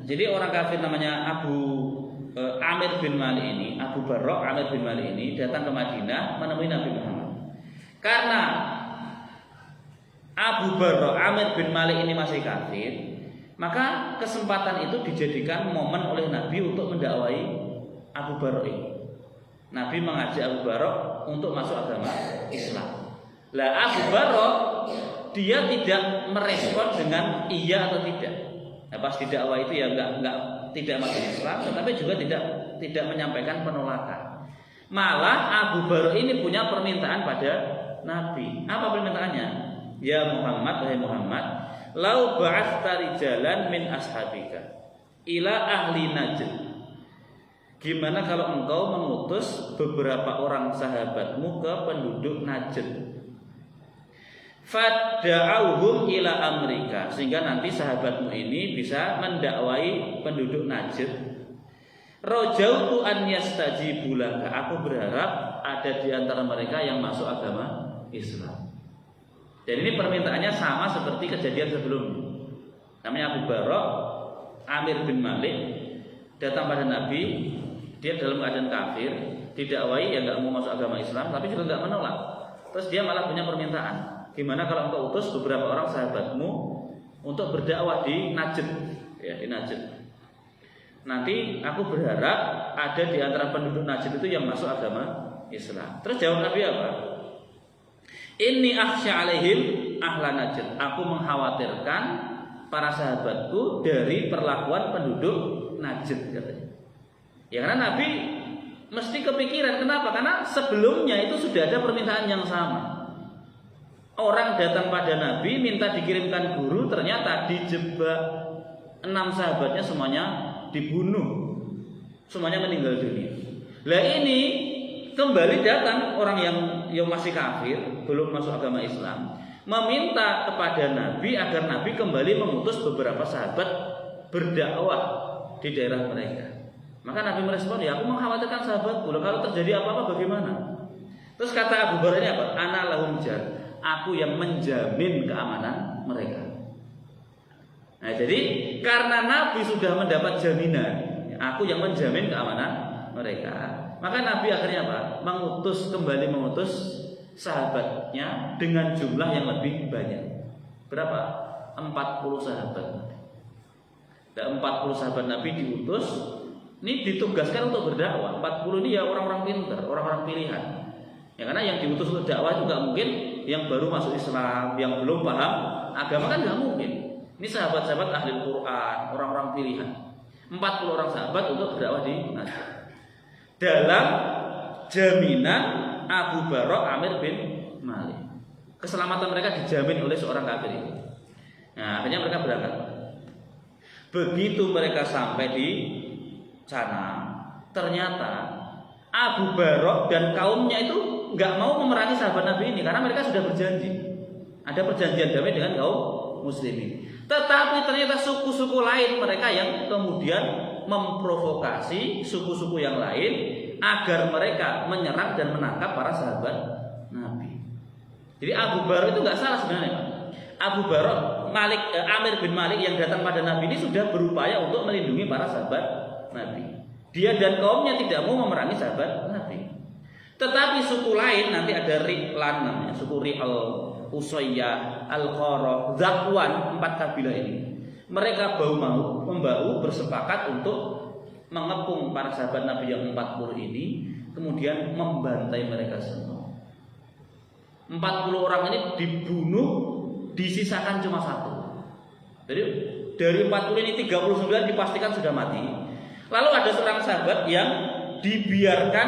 Speaker 1: Jadi orang kafir namanya Amir bin Malik ini, Abu Barok Amir bin Malik ini datang ke Madinah menemui Nabi Muhammad. Karena Abu Barok Amir bin Malik ini masih kafir, maka kesempatan itu dijadikan momen oleh Nabi untuk mendakwai Abu Barok ini. Nabi mengajak Abu Barok untuk masuk agama Islam. Lah Abu Barok dia tidak merespon dengan iya atau tidak. Nah, pas didakwa itu ya tidak masuk Islam, tetapi juga tidak menyampaikan penolakan. Malah Abu Barok ini punya permintaan pada Nabi. Apa permintaannya? Ya Muhammad, wahai Muhammad, lau ba'athta rijalan min ashabika ila ahli Najd. Gimana kalau engkau mengutus beberapa orang sahabatmu ke penduduk Najd? Fadda'auhum ila Amerika, sehingga nanti sahabatmu ini bisa mendakwai penduduk Najd. Rajautu an yastajibu laka, aku berharap ada di antara mereka yang masuk agama Islam. Dan ini permintaannya sama seperti kejadian sebelumnya. Namanya Abu Barok Amir bin Malik datang pada Nabi, dia dalam keadaan kafir, didakwai ya nggak mau masuk agama Islam, tapi juga nggak menolak. Terus dia malah punya permintaan, gimana kalau engkau utus beberapa orang sahabatmu untuk berdakwah di Najd, ya di Najd. Nanti aku berharap ada di antara penduduk Najd itu yang masuk agama Islam. Terus jawab Nabi apa? Inni akhsha alaihim ahla Najd. Aku mengkhawatirkan para sahabatku dari perlakuan penduduk Najd, katanya. Ya karena Nabi mesti kepikiran, kenapa? Karena sebelumnya itu sudah ada permintaan yang sama. Orang datang pada Nabi minta dikirimkan guru, ternyata dijebak 6 sahabatnya semuanya dibunuh, semuanya meninggal dunia. Lah ini kembali datang orang yang masih kafir, belum masuk agama Islam, meminta kepada Nabi agar Nabi kembali mengutus beberapa sahabat berdakwah di daerah mereka. Maka Nabi merespon, ya aku mengkhawatirkan sahabatku, kalau terjadi apa-apa bagaimana? Terus kata Abu Hurairah apa? Ana lahum jar, aku yang menjamin keamanan mereka. Nah, jadi karena Nabi sudah mendapat jaminan, aku yang menjamin keamanan mereka, maka Nabi akhirnya apa? Kembali mengutus sahabatnya dengan jumlah yang lebih banyak. Berapa? 40 sahabat. Dan 40 sahabat Nabi diutus. Ini ditugaskan untuk berdakwah. 40 ini ya orang-orang pintar, orang-orang pilihan. Ya karena yang diutus untuk dakwah itu nggak mungkin yang baru masuk Islam, yang belum paham agama kan nggak mungkin. Ini sahabat-sahabat ahli Quran, orang-orang pilihan. 40 orang sahabat untuk berdakwah di Najd. Dalam jaminan Abu Barok Amir bin Malik. Keselamatan mereka dijamin oleh seorang kafir ini. Nah, akhirnya mereka berangkat. Begitu mereka sampai di sana, ternyata Abu Barok dan kaumnya itu nggak mau memerangi sahabat Nabi ini karena mereka sudah berjanji. Ada perjanjian damai dengan kaum muslimin. Tetapi ternyata suku-suku lain mereka yang kemudian memprovokasi suku-suku yang lain agar mereka menyerang dan menangkap para sahabat Nabi. Jadi Abu Barok itu nggak salah sebenarnya, Pak. Abu Barok Amir bin Malik yang datang pada Nabi ini sudah berupaya untuk melindungi para sahabat Nabi. Dia dan kaumnya tidak mau memerangi sahabat Nabi. Tetapi suku lain, nanti ada Ri'lan namanya, suku Ri'al, Usayyah, Al-Qara, Zakwan, 4 kabilah ini. Mereka membahu bersepakat untuk mengepung para sahabat Nabi yang 40 ini, kemudian membantai mereka semua. 40 orang ini dibunuh, disisakan cuma 1. Jadi dari 40 ini 39 dipastikan sudah mati. Lalu ada seorang sahabat yang dibiarkan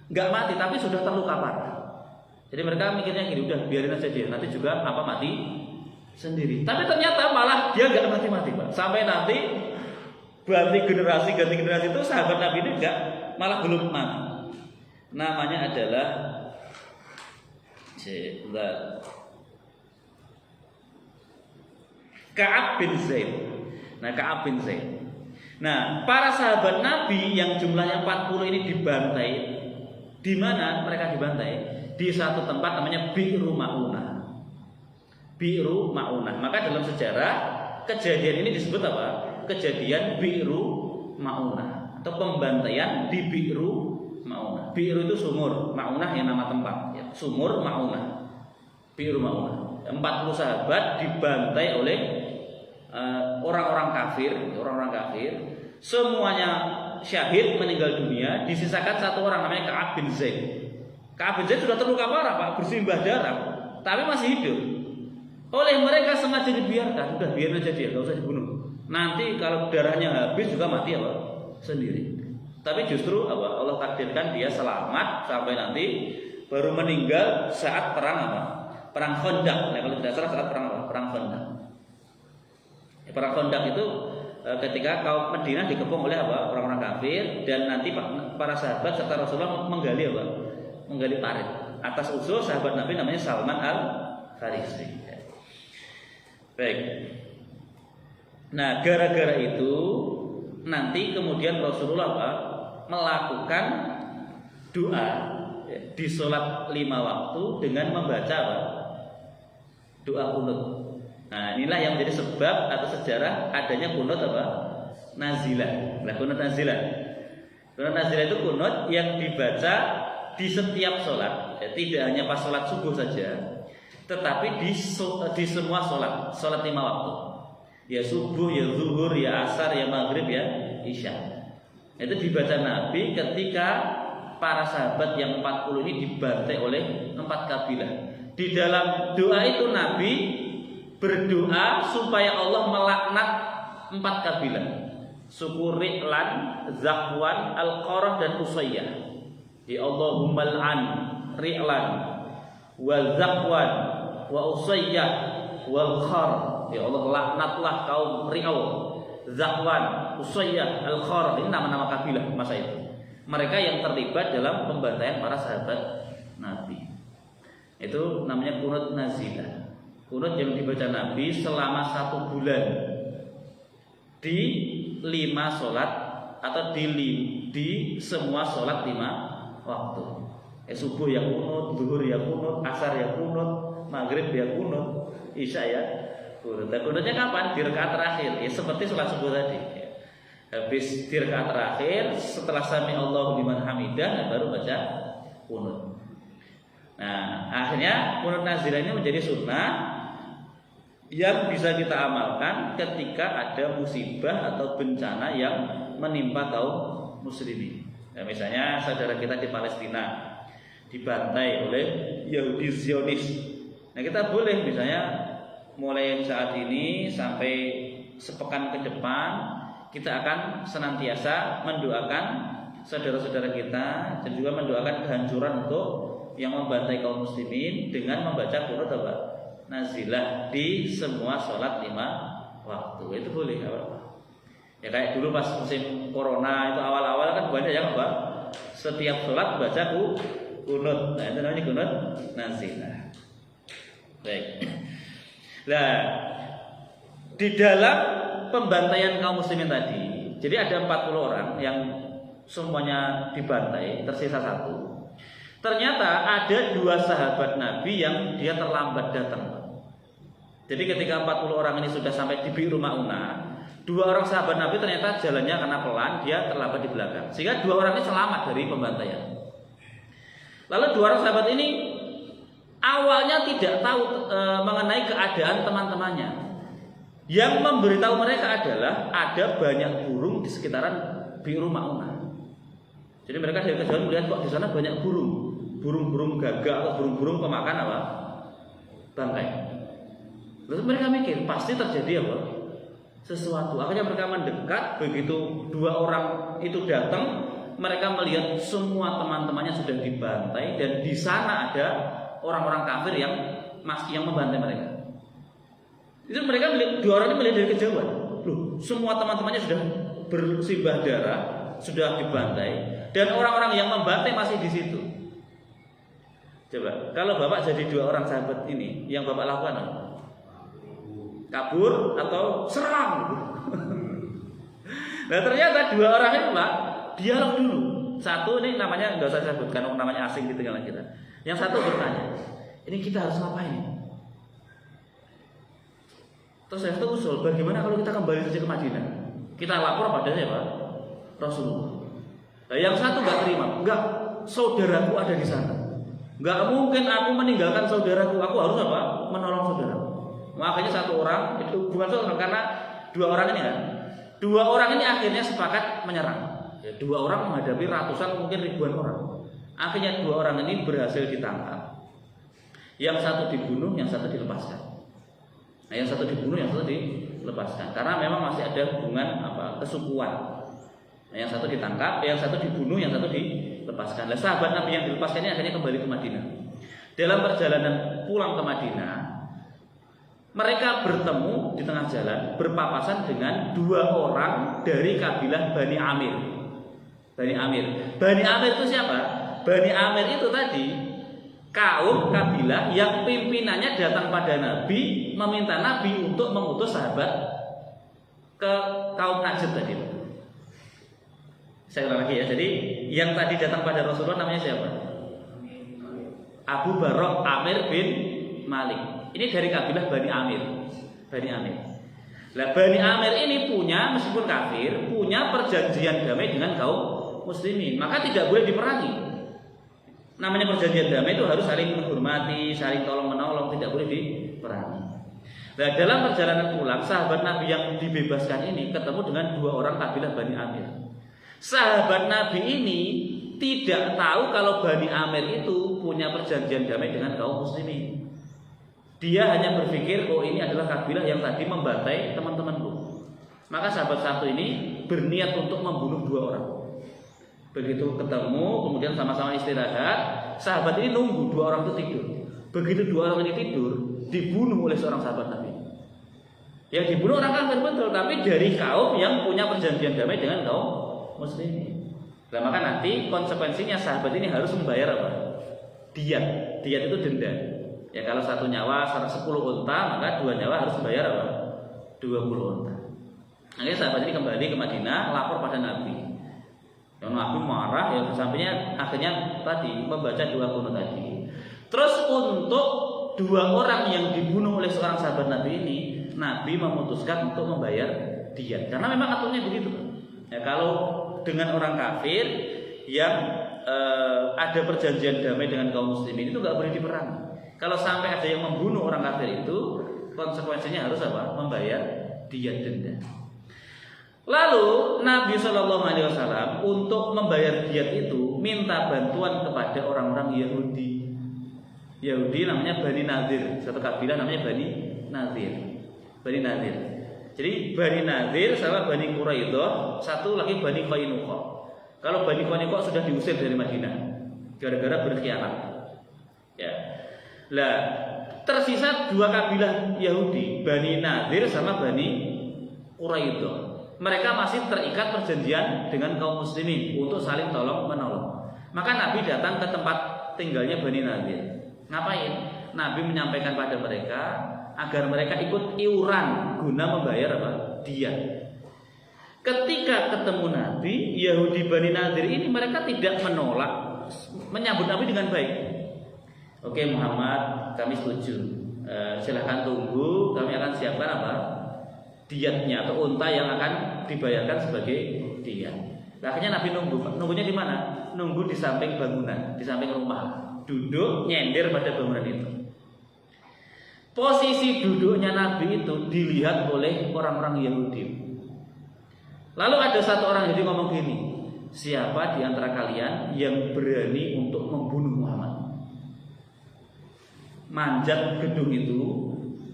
Speaker 1: nggak mati tapi sudah terluka parah. Jadi mereka mikirnya gini, udah biarin aja dia, nanti juga mati sendiri. Tapi ternyata malah dia nggak mati, Pak. Sampai nanti ganti generasi itu sahabat Nabi ini malah belum mati. Namanya adalah Ka'ab bin Zaid. Nah, Ka'ab bin Zaid. Nah, para sahabat Nabi yang jumlahnya 40 ini dibantai. Di mana mereka dibantai? Di satu tempat namanya Bi'ru Ma'unah. Bi'ru Ma'unah. Maka dalam sejarah kejadian ini disebut apa? Kejadian Bi'ru Ma'unah atau pembantaian di Bi'ru Ma'unah. Bi'ru itu sumur, Ma'unah yang nama tempat, ya. Sumur Ma'unah. Bi'ru Ma'unah. 40 sahabat dibantai oleh orang-orang kafir, semuanya syahid, meninggal dunia. Disisakan satu orang namanya Ka'ab bin Zaid. Ka'ab bin Zaid sudah terluka parah, Pak, bersimbah darah, tapi masih hidup. Oleh mereka sengaja dibiarkan, udah biarin aja dia, nggak usah dibunuh. Nanti kalau darahnya habis juga mati apa sendiri. Tapi justru apa, Allah takdirkan dia selamat sampai nanti baru meninggal saat perang apa? Perang Khandaq. Nah, kalau tidak salah saat perang apa? Perang Khandaq. Perang Khandaq itu ketika kaum Madinah dikepung oleh apa? Orang-orang kafir, dan nanti para sahabat serta Rasulullah menggali apa? Menggali parit. Atas usul sahabat Nabi namanya Salman Al-Farisi. Baik. Nah, gara-gara itu nanti kemudian Rasulullah apa? Melakukan doa di sholat 5 waktu dengan membaca apa? Doa kunut. Nah, inilah yang menjadi sebab atau sejarah adanya kunut apa? nazilah. Nah, kunut nazilah. Kunut nazilah itu kunut yang dibaca di setiap sholat, ya, tidak hanya pas sholat subuh saja, tetapi di semua sholat 5 waktu. Ya subuh, ya zuhur, ya asar, ya maghrib, ya isya. Itu dibaca Nabi ketika para sahabat yang 40 ini dibantai oleh 4 kabilah. Di dalam doa itu Nabi berdoa supaya Allah melaknat 4 kabilah. Suku Ri'lan, Zakwan, Al-Qarah dan Usayyah. Ya Allahumma al'an Ri'lan wa Zakwan wa Usayyah wal Khar. Ya Allah, laknatlah kaum Ri'al, Zakwan, Usayyah, Al-Khar. Ini nama-nama kabilah masa itu. Mereka yang terlibat dalam pembantaian para sahabat Nabi. Itu namanya kunut nazilah. Kunut yang dibaca Nabi selama 1 bulan di 5 sholat atau di semua sholat 5 waktu. Subuh ya kunut, zuhur ya kunut, asar ya kunut, maghrib ya kunut, isya ya kunut. Dan kunutnya kapan? Di rakaat terakhir. Ya seperti sholat subuh tadi. Habis di rakaat terakhir, setelah sami Allahu liman hamidah, baru baca kunut. Nah, akhirnya kunut nazilah ini menjadi sunnah yang bisa kita amalkan ketika ada musibah atau bencana yang menimpa kaum muslimin. Ya, misalnya saudara kita di Palestina dibantai oleh Yahudi Zionis. Nah, kita boleh misalnya mulai saat ini sampai sepekan ke depan kita akan senantiasa mendoakan saudara-saudara kita dan juga mendoakan kehancuran untuk yang membantai kaum muslimin dengan membaca kunut apa? Nazilah di semua sholat 5 waktu. Itu boleh apa? Ya kayak dulu pas musim corona itu awal-awal kan banyak yang apa? Setiap sholat baca kunut. Nah, itu namanya kunut nazilah. Baik. Nah, di dalam pembantaian kaum muslimin tadi, jadi ada 40 orang yang semuanya dibantai, tersisa 1. Ternyata ada 2 sahabat Nabi yang dia terlambat datang. Jadi ketika 40 orang ini sudah sampai di Bi'ru Ma'unah, 2 orang sahabat Nabi ternyata jalannya karena pelan, dia terlambat di belakang. Sehingga 2 orang ini selamat dari pembantaian. Lalu 2 orang sahabat ini awalnya tidak tahu mengenai keadaan teman-temannya. Yang memberitahu mereka adalah ada banyak burung di sekitaran Bi'ru Ma'unah. Jadi mereka dari kejauhan melihat kok di sana banyak burung gagak atau burung-burung pemakan apa? Bangkai. Lalu mereka mikir pasti terjadi apa? Sesuatu. Akhirnya mereka mendekat. Begitu 2 orang itu datang, mereka melihat semua teman-temannya sudah dibantai dan di sana ada orang-orang kafir yang membantai mereka. Itu mereka melihat 2 orang ini melihat dari kejauhan. Loh, semua teman-temannya sudah bersimbah darah, sudah dibantai. Dan orang-orang yang membantai masih di situ. Coba, kalau Bapak jadi 2 orang sahabat ini, yang Bapak lakukan apa? Kabur atau serang? Nah, ternyata 2 orang ini Pak, dialog dulu. Satu ini namanya nggak usah sebutkan, namanya asing di tengah kita. Yang satu bertanya, ini kita harus ngapain? Terus yang satu usul, bagaimana kalau kita kembali saja ke Madinah? Kita lapor pada siapa? Rasulullah. Nah, yang satu nggak terima, enggak, saudaraku ada di sana. Enggak mungkin aku meninggalkan saudaraku, aku harus apa? Menolong saudaraku. Makanya 1 orang itu bukan saudara karena 2 orang ini kan. 2 orang ini akhirnya sepakat menyerang. Ya, 2 orang menghadapi ratusan mungkin ribuan orang. Akhirnya 2 orang ini berhasil ditangkap. Yang satu dibunuh, yang satu dilepaskan. Nah, yang satu dibunuh, yang satu dilepaskan. Karena memang masih ada hubungan kesukuan. Nah, yang satu ditangkap, yang satu dibunuh, yang satu dilepaskan. Nah, sahabat Nabi yang dilepaskan ini akhirnya kembali ke Madinah. Dalam perjalanan pulang ke Madinah, mereka bertemu di tengah jalan berpapasan dengan 2 orang dari kabilah Bani Amir. Bani Amir itu siapa? Bani Amir itu tadi kaum kabilah yang pimpinannya datang pada Nabi meminta Nabi untuk mengutus sahabat ke kaum Najd tadi. Saya ulang lagi ya. Jadi yang tadi datang pada Rasulullah namanya siapa? Abu Barok Amir bin Malik. Ini dari kabilah Bani Amir. Lah Bani Amir ini punya, meskipun kafir, punya perjanjian damai dengan kaum muslimin, maka tidak boleh diperangi. Namanya perjanjian damai itu harus saling menghormati, saling tolong menolong, tidak boleh diperangi. Nah, dalam perjalanan pulang, sahabat Nabi yang dibebaskan ini ketemu dengan dua orang kabilah Bani Amir. Sahabat Nabi ini tidak tahu kalau Bani Amir itu punya perjanjian damai dengan kaum muslimin. Dia hanya berpikir, oh ini adalah kabilah yang tadi membantai teman-temanku. Maka sahabat satu ini berniat untuk membunuh dua orang. Begitu ketemu, kemudian sama-sama istirahat, sahabat ini nunggu dua orang itu tidur. Begitu dua orang ini tidur, dibunuh oleh seorang sahabat Nabi. Yang dibunuh orang kafir betul, tapi dari kaum yang punya perjanjian damai dengan kaum muslimin. Nah, maka nanti konsekuensinya sahabat ini harus membayar apa? Diyat. Diyat itu denda. Ya kalau satu nyawa 10 unta, maka dua nyawa harus membayar apa? 20 unta. Akhirnya sahabat ini kembali ke Madinah, lapor pada Nabi. Yang Nabi marah, ya sampainya akhirnya tadi membaca dua kuno tadi. Terus untuk dua orang yang dibunuh oleh seorang sahabat Nabi ini, Nabi memutuskan untuk membayar diyat. Karena memang aturnya begitu. Ya kalau dengan orang kafir yang ada perjanjian damai dengan kaum muslimin itu nggak boleh diperangi. Kalau sampai ada yang membunuh orang kafir itu, konsekuensinya harus apa? Membayar diyat denda. Lalu Nabi Shallallahu Alaihi Wasallam untuk membayar diyat itu minta bantuan kepada orang-orang Yahudi. Yahudi namanya Bani Nadir, satu kabilah namanya Bani Nadir. Bani Nadir. Jadi Bani Nadir sama Bani Quraidah, satu lagi Bani Qainuqa. Kalau Bani Qainuqa sudah diusir dari Madinah gara-gara berkhianat. Ya. Lah, tersisa dua kabilah Yahudi, Bani Nadir sama Bani Quraidah. Mereka masih terikat perjanjian dengan kaum muslimin untuk saling tolong menolong. Maka Nabi datang ke tempat tinggalnya Bani Nadir. Ngapain? Nabi menyampaikan pada mereka agar mereka ikut iuran guna membayar apa? Diyat. Ketika ketemu Nabi, Yahudi Bani Nadir ini mereka tidak menolak, menyambut Nabi dengan baik. Oke Muhammad, kami setuju. Silahkan tunggu, kami akan siapkan apa? Diyatnya atau unta yang akan dibayarkan sebagai diyat. Akhirnya Nabi nunggunya di mana? Nunggu di samping bangunan, di samping rumah. Duduk nyender pada bangunan itu. Posisi duduknya Nabi itu dilihat oleh orang-orang Yahudi. Lalu ada satu orang Yahudi ngomong gini, siapa di antara kalian yang berani untuk membunuh Muhammad? Manjat gedung itu,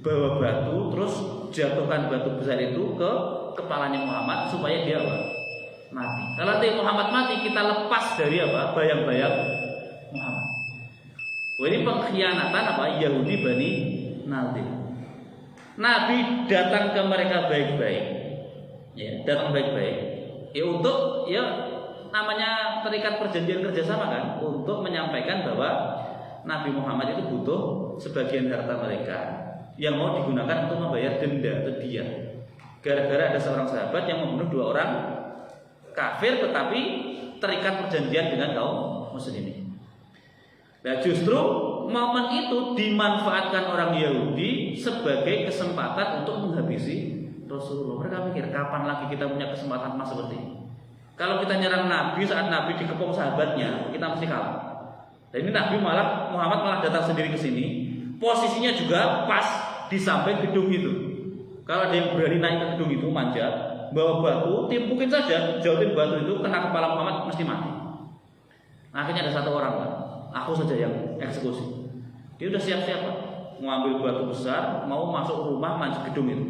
Speaker 1: bawa batu, terus jatuhkan batu besar itu ke kepalanya Muhammad supaya dia apa? Mati. Kalau nanti Muhammad mati, kita lepas dari apa? Bayang-bayang Muhammad. Wah, ini pengkhianatan apa? Yahudi Bani Nadir. Nabi datang ke mereka baik-baik. Ya, datang baik-baik. Ya untuk namanya terikat perjanjian kerjasama kan, untuk menyampaikan bahwa Nabi Muhammad itu butuh sebagian harta mereka yang mau digunakan untuk membayar denda atau diyat. Gara-gara ada seorang sahabat yang membunuh dua orang kafir tetapi terikat perjanjian dengan kaum muslimin. Nah justru momen itu dimanfaatkan orang Yahudi sebagai kesempatan untuk menghabisi Rasulullah. Mereka mikir kapan lagi kita punya kesempatan emas seperti ini. Kalau kita nyerang Nabi saat Nabi dikepung sahabatnya, kita mesti kalah. Dan ini Nabi Muhammad malah datang sendiri ke sini. Posisinya juga pas di samping gedung itu. Kalau ada yang berani naik ke gedung itu manjat, bawa batu, timpukin saja, jauhin batu itu kena kepala Muhammad mesti mati. Nah, akhirnya ada satu orang, aku saja yang eksekusi. Dia udah siap-siap, mau ambil batu besar, mau masuk rumah manjat gedung itu.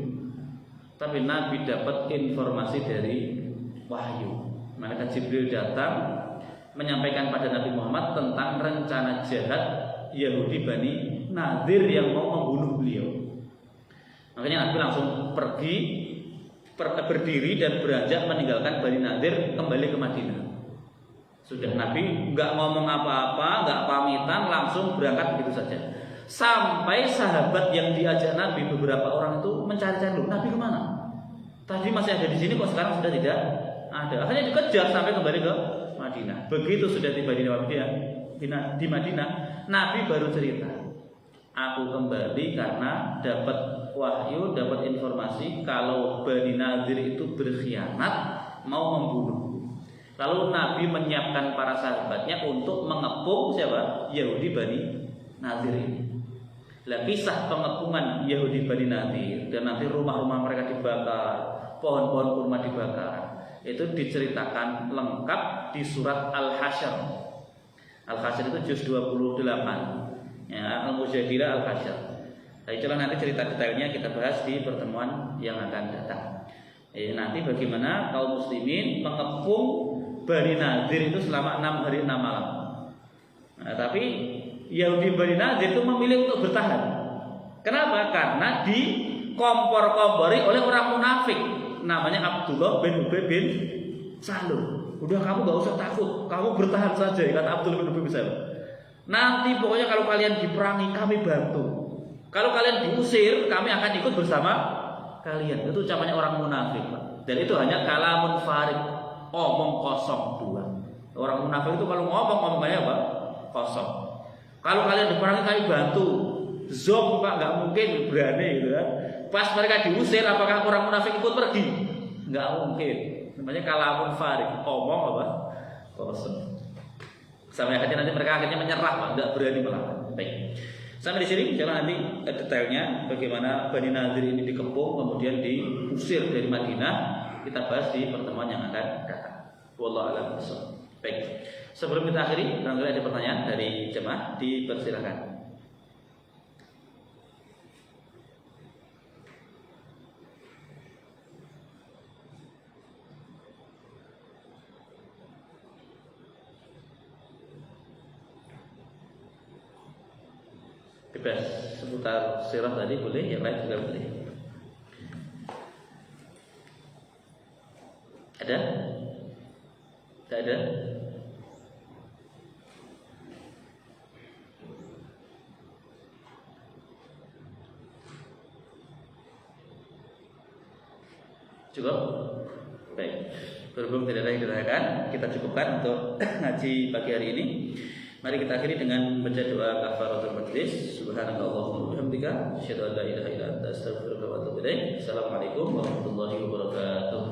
Speaker 1: Tapi Nabi dapat informasi dari wahyu. Malaikat Jibril datang menyampaikan pada Nabi Muhammad tentang rencana jahat Yahudi Bani Nadir yang mau membunuh beliau. Makanya Nabi langsung pergi, berdiri dan beranjak meninggalkan Bani Nadir kembali ke Madinah. Sudah Nabi nggak ngomong apa-apa, nggak pamitan, langsung berangkat begitu saja. Sampai sahabat yang diajak Nabi beberapa orang itu mencari-cari, Nabi kemana? Tadi masih ada di sini kok sekarang sudah tidak ada. Akhirnya dikejar sampai kembali ke Madinah. Begitu sudah tiba di Madinah, Nabi baru cerita, aku kembali karena dapat wahyu, dapat informasi kalau Bani Nadir itu berkhianat, mau membunuh. Lalu Nabi menyiapkan para sahabatnya untuk mengepung siapa? Yahudi Bani Nadir ini. Lah kisah pengepungan Yahudi Bani Nadir dan nanti rumah-rumah mereka dibakar, pohon-pohon kurma dibakar, itu diceritakan lengkap di surat Al-Hasyr. Al-Hasyr itu juz 28, ya, Al-Mujadilah Al-Hasyr. Nah, itulah nanti cerita detailnya kita bahas di pertemuan yang akan datang. Nanti bagaimana kaum muslimin mengepung Bani Nadir itu selama 6 hari 6 malam. Nah, tapi Yahudi Bani Nadir itu memilih untuk bertahan. Kenapa? Karena dikompor-kompori oleh orang munafik namanya Abdullah bin Ubay bin Salul. Udah, kamu gak usah takut, kamu bertahan saja, kata Abdullah bin Ubay bin Salul. Nanti pokoknya kalau kalian diperangi kami bantu. Kalau kalian diusir kami akan ikut bersama kalian. Itu ucapannya orang munafik, Pak. Dan itu hanya kalamun farik, omong kosong doang. Orang munafik itu kalau ngomong-ngomongnya apa? Kosong. Kalau kalian diperangi kami bantu. Zom, Pak, nggak mungkin berani gitu kan. Pas mereka diusir, apakah orang munafik ikut pergi? Nggak mungkin. Namanya kalamun farik, omong apa? Kosong. Sampai akhirnya nanti mereka akhirnya menyerah, Pak, nggak berani melawan. Baik. Sampai di sini, jalan nanti detailnya bagaimana Bani Nadir ini dikepung kemudian diusir dari Madinah kita bahas di pertemuan yang akan datang. Wallahu a'lam bishawab. Baik. Sebelum kita akhiri, barangkali ada pertanyaan dari jemaah, dipersilakan. Bebas seputar sirah tadi boleh, yang lain juga boleh. Ada? Tidak ada? Cukup? Baik. Berhubung tidak ada yang ditanyakan, kita cukupkan untuk ngaji pagi hari ini. Mari kita akhiri dengan membaca doa kafaratul majlis. Subhanakallahumma wa bihamdika, asyhadu an la ilaha illa anta, astaghfiruka wa atubu ilaik. Assalamualaikum warahmatullahi wabarakatuh.